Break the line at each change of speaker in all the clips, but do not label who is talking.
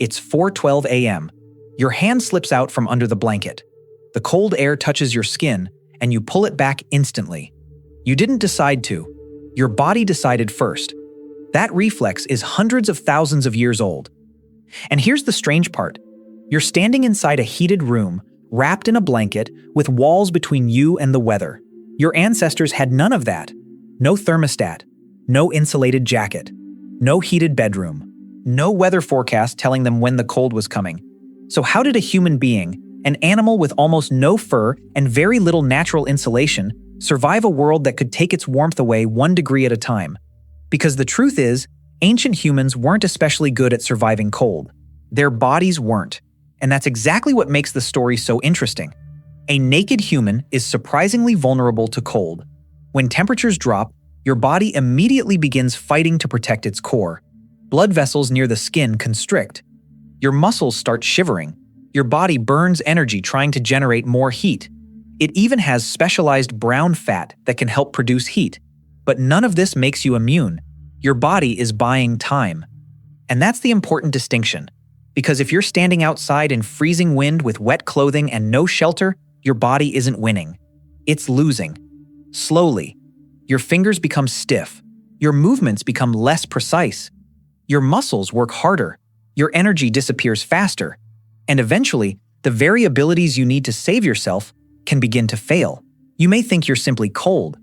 It's 4:12 a.m. Your hand slips out from under the blanket. The cold air touches your skin, and you pull it back instantly. You didn't decide to. Your body decided first. That reflex is hundreds of thousands of years old. And here's the strange part. You're standing inside a heated room, wrapped in a blanket, with walls between you and the weather. Your ancestors had none of that. No thermostat, no insulated jacket, no heated bedroom, no weather forecast telling them when the cold was coming. So how did a human being, an animal with almost no fur and very little natural insulation, survive a world that could take its warmth away 1 degree at a time? Because the truth is, ancient humans weren't especially good at surviving cold. Their bodies weren't. And that's exactly what makes the story so interesting. A naked human is surprisingly vulnerable to cold. When temperatures drop, your body immediately begins fighting to protect its core. Blood vessels near the skin constrict. Your muscles start shivering. Your body burns energy trying to generate more heat. It even has specialized brown fat that can help produce heat. But none of this makes you immune. Your body is buying time. And that's the important distinction. Because if you're standing outside in freezing wind with wet clothing and no shelter, your body isn't winning. It's losing. Slowly. Your fingers become stiff. Your movements become less precise. Your muscles work harder. Your energy disappears faster. And eventually, the very abilities you need to save yourself can begin to fail. You may think you're simply cold.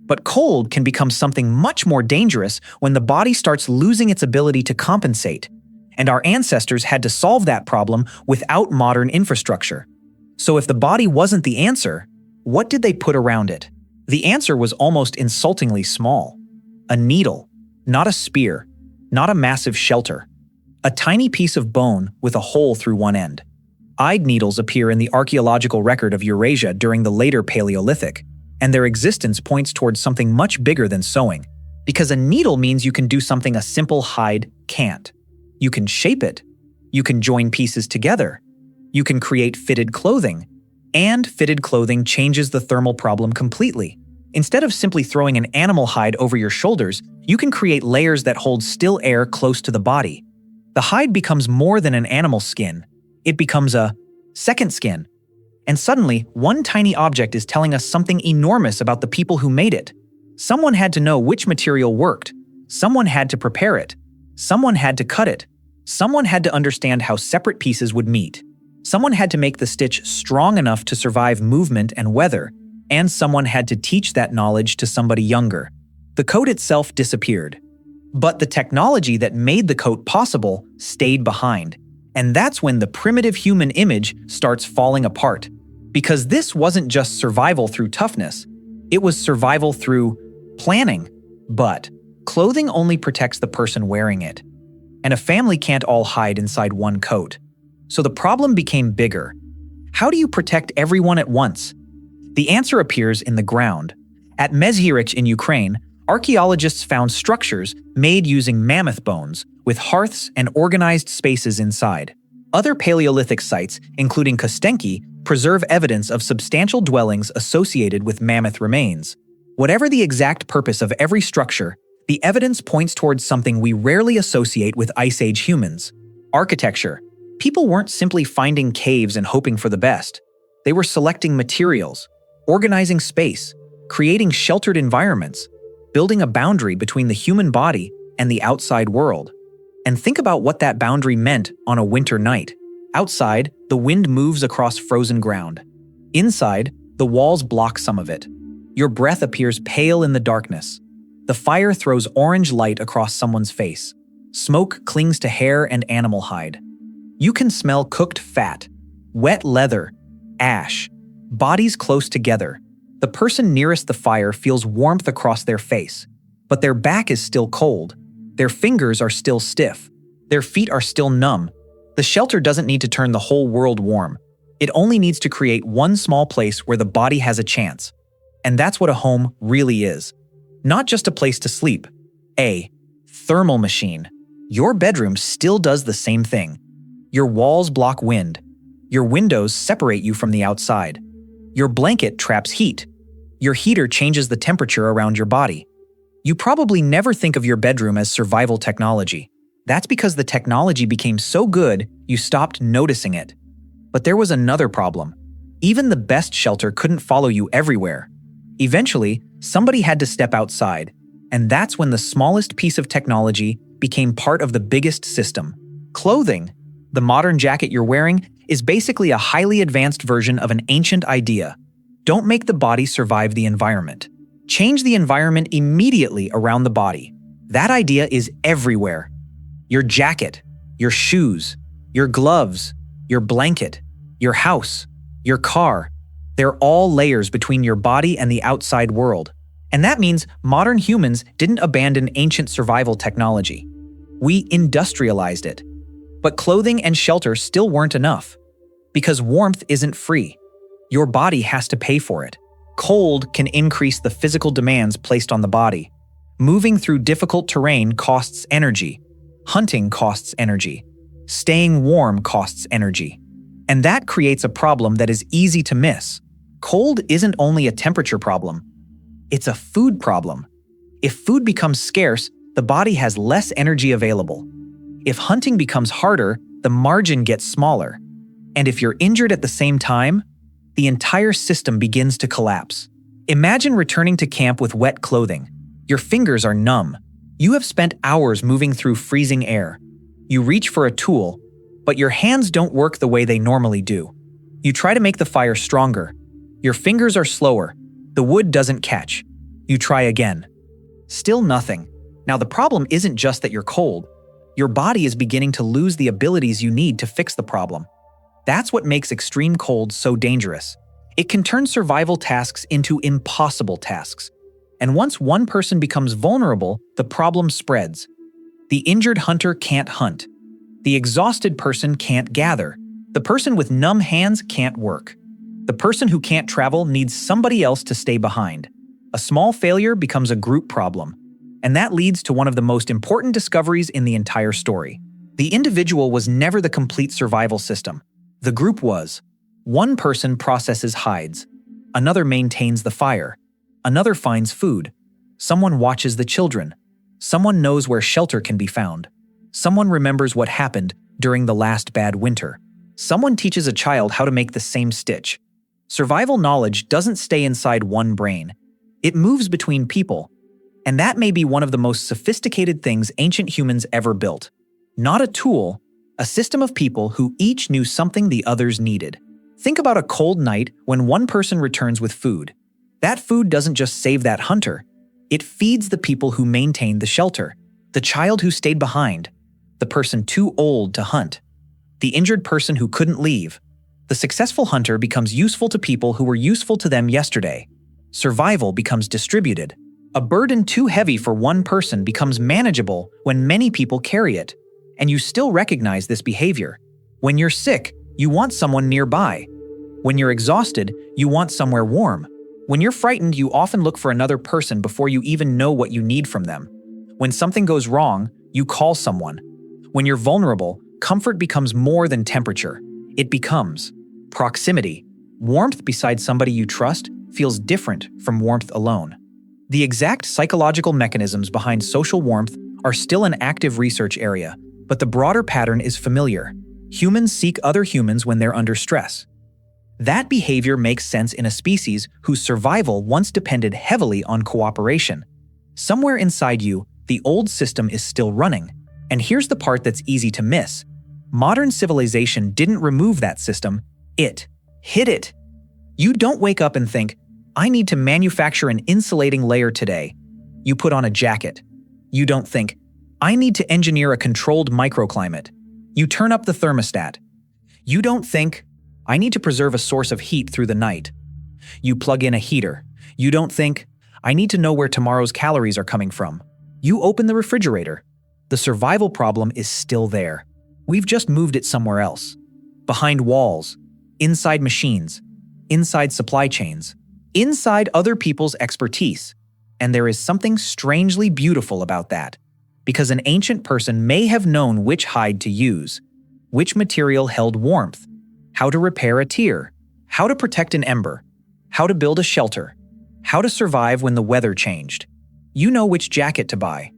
But cold can become something much more dangerous when the body starts losing its ability to compensate. And our ancestors had to solve that problem without modern infrastructure. So if the body wasn't the answer, what did they put around it? The answer was almost insultingly small. A needle, not a spear, not a massive shelter. A tiny piece of bone with a hole through one end. Eyed needles appear in the archaeological record of Eurasia during the later Paleolithic, and their existence points towards something much bigger than sewing. Because a needle means you can do something a simple hide can't. You can shape it. You can join pieces together. You can create fitted clothing. And fitted clothing changes the thermal problem completely. Instead of simply throwing an animal hide over your shoulders, you can create layers that hold still air close to the body. The hide becomes more than an animal skin. It becomes a second skin. And suddenly, one tiny object is telling us something enormous about the people who made it. Someone had to know which material worked. Someone had to prepare it. Someone had to cut it. Someone had to understand how separate pieces would meet. Someone had to make the stitch strong enough to survive movement and weather. And someone had to teach that knowledge to somebody younger. The coat itself disappeared. But the technology that made the coat possible stayed behind. And that's when the primitive human image starts falling apart. Because this wasn't just survival through toughness. It was survival through planning. But clothing only protects the person wearing it. And a family can't all hide inside one coat. So the problem became bigger. How do you protect everyone at once? The answer appears in the ground. At Mezhyrich in Ukraine, archaeologists found structures made using mammoth bones, with hearths and organized spaces inside. Other Paleolithic sites, including Kostenki, preserve evidence of substantial dwellings associated with mammoth remains. Whatever the exact purpose of every structure, the evidence points towards something we rarely associate with Ice Age humans: architecture. People weren't simply finding caves and hoping for the best. They were selecting materials, organizing space, creating sheltered environments, building a boundary between the human body and the outside world. And think about what that boundary meant on a winter night. Outside, the wind moves across frozen ground. Inside, the walls block some of it. Your breath appears pale in the darkness. The fire throws orange light across someone's face. Smoke clings to hair and animal hide. You can smell cooked fat, wet leather, ash, bodies close together. The person nearest the fire feels warmth across their face, but their back is still cold. Their fingers are still stiff. Their feet are still numb. The shelter doesn't need to turn the whole world warm. It only needs to create one small place where the body has a chance. And that's what a home really is. Not just a place to sleep. A thermal machine. Your bedroom still does the same thing. Your walls block wind. Your windows separate you from the outside. Your blanket traps heat. Your heater changes the temperature around your body. You probably never think of your bedroom as survival technology. That's because the technology became so good, you stopped noticing it. But there was another problem. Even the best shelter couldn't follow you everywhere. Eventually, somebody had to step outside, and that's when the smallest piece of technology became part of the biggest system. Clothing. The modern jacket you're wearing is basically a highly advanced version of an ancient idea. Don't make the body survive the environment. Change the environment immediately around the body. That idea is everywhere. Your jacket, your shoes, your gloves, your blanket, your house, your car. They're all layers between your body and the outside world. And that means modern humans didn't abandon ancient survival technology. We industrialized it. But clothing and shelter still weren't enough. Because warmth isn't free. Your body has to pay for it. Cold can increase the physical demands placed on the body. Moving through difficult terrain costs energy. Hunting costs energy. Staying warm costs energy. And that creates a problem that is easy to miss. Cold isn't only a temperature problem. It's a food problem. If food becomes scarce, the body has less energy available. If hunting becomes harder, the margin gets smaller. And if you're injured at the same time, the entire system begins to collapse. Imagine returning to camp with wet clothing. Your fingers are numb. You have spent hours moving through freezing air. You reach for a tool, but your hands don't work the way they normally do. You try to make the fire stronger. Your fingers are slower. The wood doesn't catch. You try again. Still nothing. Now the problem isn't just that you're cold. Your body is beginning to lose the abilities you need to fix the problem. That's what makes extreme cold so dangerous. It can turn survival tasks into impossible tasks. And once one person becomes vulnerable, the problem spreads. The injured hunter can't hunt. The exhausted person can't gather. The person with numb hands can't work. The person who can't travel needs somebody else to stay behind. A small failure becomes a group problem. And that leads to one of the most important discoveries in the entire story. The individual was never the complete survival system. The group was. One person processes hides. Another maintains the fire. Another finds food. Someone watches the children. Someone knows where shelter can be found. Someone remembers what happened during the last bad winter. Someone teaches a child how to make the same stitch. Survival knowledge doesn't stay inside one brain. It moves between people. And that may be one of the most sophisticated things ancient humans ever built. Not a tool, a system of people who each knew something the others needed. Think about a cold night when one person returns with food. That food doesn't just save that hunter. It feeds the people who maintained the shelter, the child who stayed behind, the person too old to hunt, the injured person who couldn't leave. The successful hunter becomes useful to people who were useful to them yesterday. Survival becomes distributed. A burden too heavy for one person becomes manageable when many people carry it. And you still recognize this behavior. When you're sick, you want someone nearby. When you're exhausted, you want somewhere warm. When you're frightened, you often look for another person before you even know what you need from them. When something goes wrong, you call someone. When you're vulnerable, comfort becomes more than temperature. It becomes proximity. Warmth beside somebody you trust feels different from warmth alone. The exact psychological mechanisms behind social warmth are still an active research area, but the broader pattern is familiar. Humans seek other humans when they're under stress. That behavior makes sense in a species whose survival once depended heavily on cooperation. Somewhere inside you, the old system is still running. And here's the part that's easy to miss. Modern civilization didn't remove that system, it hid it. You don't wake up and think, I need to manufacture an insulating layer today. You put on a jacket. You don't think, I need to engineer a controlled microclimate. You turn up the thermostat. You don't think, I need to preserve a source of heat through the night. You plug in a heater. You don't think, I need to know where tomorrow's calories are coming from. You open the refrigerator. The survival problem is still there. We've just moved it somewhere else. Behind walls, inside machines, inside supply chains, inside other people's expertise. And there is something strangely beautiful about that. Because an ancient person may have known which hide to use, which material held warmth, how to repair a tear, how to protect an ember, how to build a shelter, how to survive when the weather changed. You know which jacket to buy.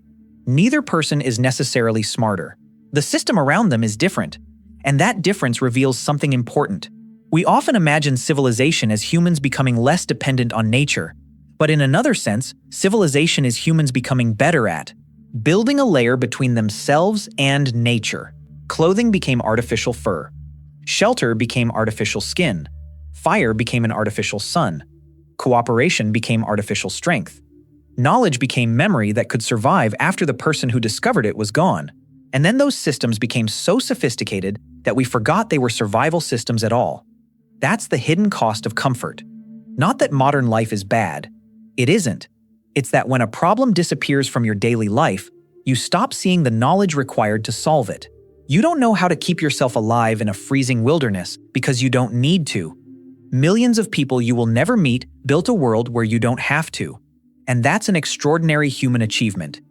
Neither person is necessarily smarter. The system around them is different, and that difference reveals something important. We often imagine civilization as humans becoming less dependent on nature, but in another sense, civilization is humans becoming better at building a layer between themselves and nature. Clothing became artificial fur. Shelter became artificial skin. Fire became an artificial sun. Cooperation became artificial strength. Knowledge became memory that could survive after the person who discovered it was gone. And then those systems became so sophisticated that we forgot they were survival systems at all. That's the hidden cost of comfort. Not that modern life is bad. It isn't. It's that when a problem disappears from your daily life, you stop seeing the knowledge required to solve it. You don't know how to keep yourself alive in a freezing wilderness because you don't need to. Millions of people you will never meet built a world where you don't have to. And that's an extraordinary human achievement.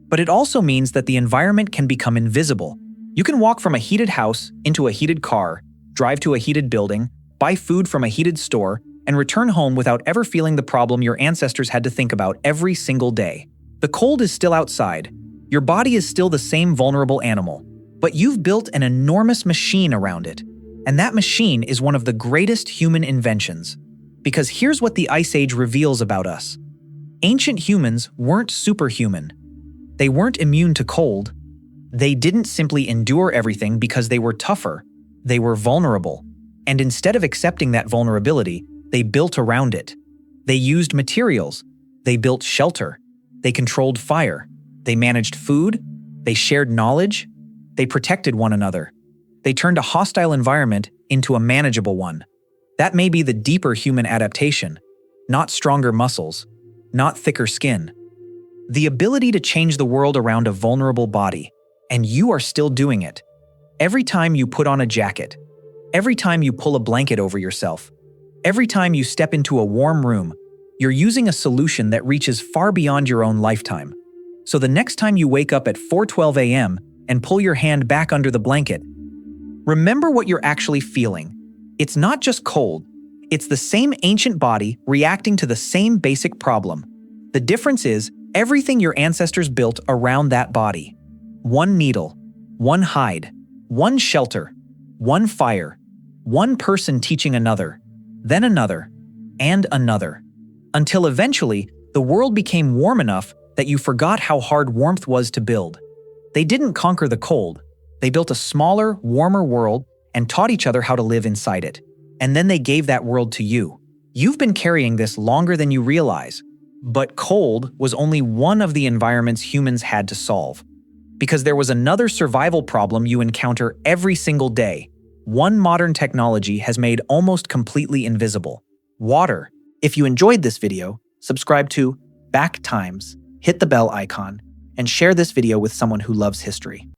But it also means that the environment can become invisible. You can walk from a heated house into a heated car, drive to a heated building, buy food from a heated store, and return home without ever feeling the problem your ancestors had to think about every single day. The cold is still outside. Your body is still the same vulnerable animal, but you've built an enormous machine around it. And that machine is one of the greatest human inventions. Because here's what the Ice Age reveals about us. Ancient humans weren't superhuman. They weren't immune to cold. They didn't simply endure everything because they were tougher. They were vulnerable. And instead of accepting that vulnerability, they built around it. They used materials. They built shelter. They controlled fire. They managed food. They shared knowledge. They protected one another. They turned a hostile environment into a manageable one. That may be the deeper human adaptation, not stronger muscles, not thicker skin. The ability to change the world around a vulnerable body, and you are still doing it. Every time you put on a jacket, every time you pull a blanket over yourself, every time you step into a warm room, you're using a solution that reaches far beyond your own lifetime. So the next time you wake up at 4:12 a.m. and pull your hand back under the blanket, remember what you're actually feeling. It's not just cold. It's the same ancient body reacting to the same basic problem. The difference is everything your ancestors built around that body. One needle, one hide, one shelter, one fire, one person teaching another, then another, and another. Until eventually, the world became warm enough that you forgot how hard warmth was to build. They didn't conquer the cold. They built a smaller, warmer world and taught each other how to live inside it. And then they gave that world to you. You've been carrying this longer than you realize. But cold was only one of the environments humans had to solve. Because there was another survival problem you encounter every single day. One modern technology has made almost completely invisible. Water. If you enjoyed this video, subscribe to Back Times, hit the bell icon, and share this video with someone who loves history.